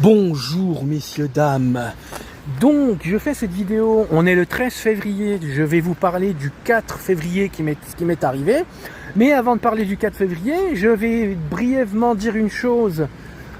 Bonjour messieurs, dames. Donc je fais cette vidéo, on est le 13 février, je vais vous parler du 4 février qui m'est arrivé. Mais avant de parler du 4 février, je vais brièvement dire une chose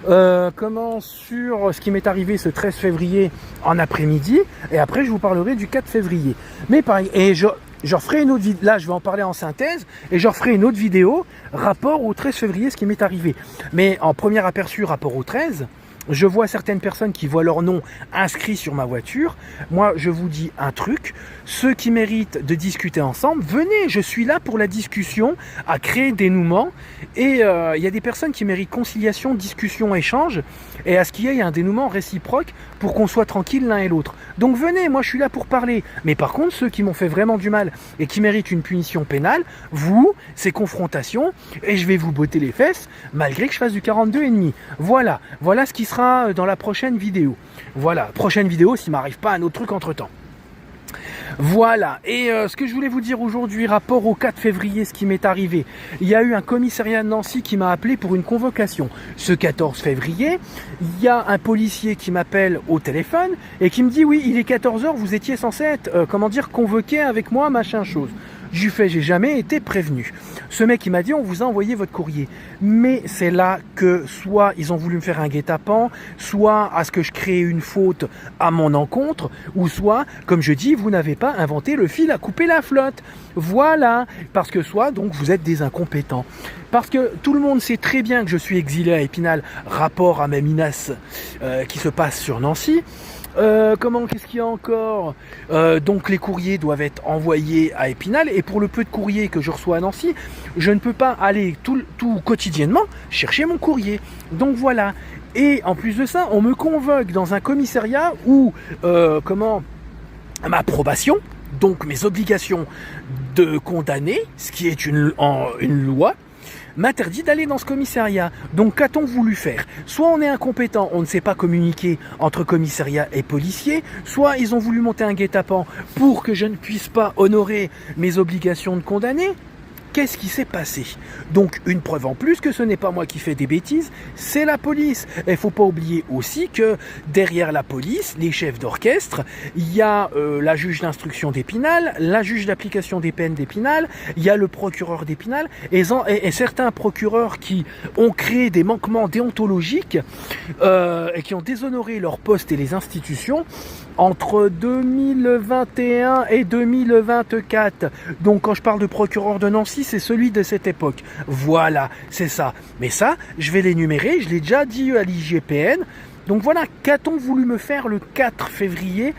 sur ce qui m'est arrivé ce 13 février en après-midi. Et après je vous parlerai du 4 février. Mais pareil, et je referai une autre vidéo, là je vais en parler en synthèse, et je referai une autre vidéo rapport au 13 février, ce qui m'est arrivé. Mais en premier aperçu rapport au 13, je vois certaines personnes qui voient leur nom inscrit sur ma voiture. Moi, je vous dis un truc. Ceux qui méritent de discuter ensemble, venez, je suis là pour la discussion, à créer dénouement. Et il y a des personnes qui méritent conciliation, discussion, échange, et à ce qu'il y ait un dénouement réciproque pour qu'on soit tranquille l'un et l'autre. Donc venez, moi je suis là pour parler. Mais par contre, ceux qui m'ont fait vraiment du mal et qui méritent une punition pénale, vous, c'est confrontation, et je vais vous botter les fesses, malgré que je fasse du 42,5. Voilà ce qui sera dans la prochaine vidéo. Voilà, prochaine vidéo s'il m'arrive pas un autre truc entre temps. Voilà, et ce que je voulais vous dire aujourd'hui, rapport au 4 février, ce qui m'est arrivé. Il y a eu un commissariat de Nancy qui m'a appelé pour une convocation. Ce 14 février, il y a un policier qui m'appelle au téléphone et qui me dit « Oui, il est 14h, vous étiez censé être, convoqué avec moi, machin chose. » Du fait, j'ai jamais été prévenu. Ce mec, il m'a dit, on vous a envoyé votre courrier. Mais c'est là que soit ils ont voulu me faire un guet-apens, soit à ce que je crée une faute à mon encontre, ou soit, comme je dis, vous n'avez pas inventé le fil à couper la flotte. Voilà. Parce que soit, donc, vous êtes des incompétents. Parce que tout le monde sait très bien que je suis exilé à Épinal, rapport à mes menaces qui se passent sur Nancy. Qu'est-ce qu'il y a encore? Donc les courriers doivent être envoyés à Épinal, et pour le peu de courriers que je reçois à Nancy, je ne peux pas aller tout quotidiennement chercher mon courrier. Donc voilà. Et en plus de ça, on me convoque dans un commissariat où ma probation, donc mes obligations de condamner, ce qui est une loi, m'interdit d'aller dans ce commissariat. Donc qu'a-t-on voulu faire? Soit on est incompétent, on ne sait pas communiquer entre commissariat et policier, soit ils ont voulu monter un guet-apens pour que je ne puisse pas honorer mes obligations de condamner. Qu'est-ce qui s'est passé? Donc une preuve en plus que ce n'est pas moi qui fais des bêtises, c'est la police. Et il ne faut pas oublier aussi que derrière la police, les chefs d'orchestre, il y a la juge d'instruction d'Épinal, la juge d'application des peines d'Épinal, il y a le procureur d'Épinal, et certains procureurs qui ont créé des manquements déontologiques et qui ont déshonoré leur poste et les institutions entre 2021 et 2024. Donc quand je parle de procureur de Nancy, c'est celui de cette époque. Voilà, c'est ça. Mais ça, je vais l'énumérer, je l'ai déjà dit à l'IGPN. Donc voilà, qu'a-t-on voulu me faire le 4 février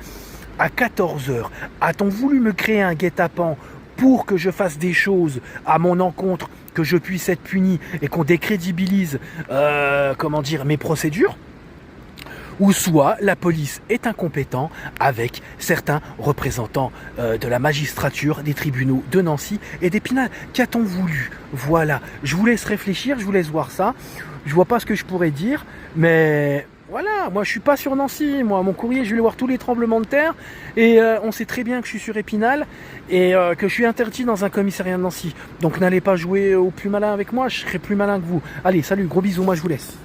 à 14h? A-t-on voulu me créer un guet-apens pour que je fasse des choses à mon encontre, que je puisse être puni et qu'on décrédibilise mes procédures? Ou soit la police est incompétente avec certains représentants de la magistrature, des tribunaux de Nancy et d'Épinal. Qu'a-t-on voulu? Voilà, je vous laisse réfléchir, je vous laisse voir ça. Je vois pas ce que je pourrais dire, mais voilà, moi je suis pas sur Nancy, moi mon courrier je vais voir tous les tremblements de terre, et on sait très bien que je suis sur Épinal et que je suis interdit dans un commissariat de Nancy. Donc n'allez pas jouer au plus malin avec moi, je serai plus malin que vous. Allez, salut, gros bisous, moi je vous laisse.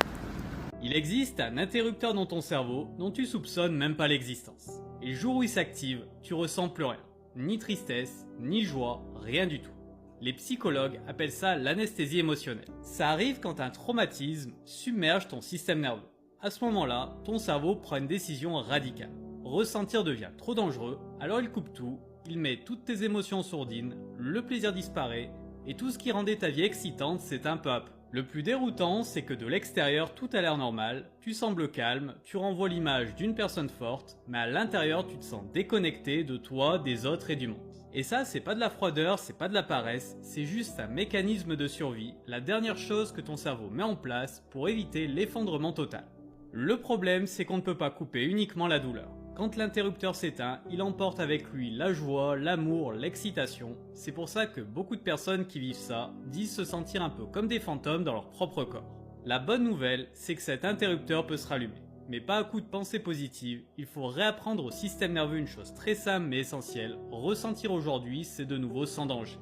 Il existe un interrupteur dans ton cerveau dont tu soupçonnes même pas l'existence. Et le jour où il s'active, tu ressens plus rien. Ni tristesse, ni joie, rien du tout. Les psychologues appellent ça l'anesthésie émotionnelle. Ça arrive quand un traumatisme submerge ton système nerveux. À ce moment-là, ton cerveau prend une décision radicale. Ressentir devient trop dangereux, alors il coupe tout, il met toutes tes émotions sourdines, le plaisir disparaît, et tout ce qui rendait ta vie excitante s'éteint peu à peu. Le plus déroutant, c'est que de l'extérieur, tout a l'air normal, tu sembles calme, tu renvoies l'image d'une personne forte, mais à l'intérieur, tu te sens déconnecté de toi, des autres et du monde. Et ça, c'est pas de la froideur, c'est pas de la paresse, c'est juste un mécanisme de survie, la dernière chose que ton cerveau met en place pour éviter l'effondrement total. Le problème, c'est qu'on ne peut pas couper uniquement la douleur. Quand l'interrupteur s'éteint, il emporte avec lui la joie, l'amour, l'excitation. C'est pour ça que beaucoup de personnes qui vivent ça disent se sentir un peu comme des fantômes dans leur propre corps. La bonne nouvelle, c'est que cet interrupteur peut se rallumer. Mais pas à coup de pensée positive, il faut réapprendre au système nerveux une chose très simple mais essentielle. Ressentir aujourd'hui, c'est de nouveau sans danger.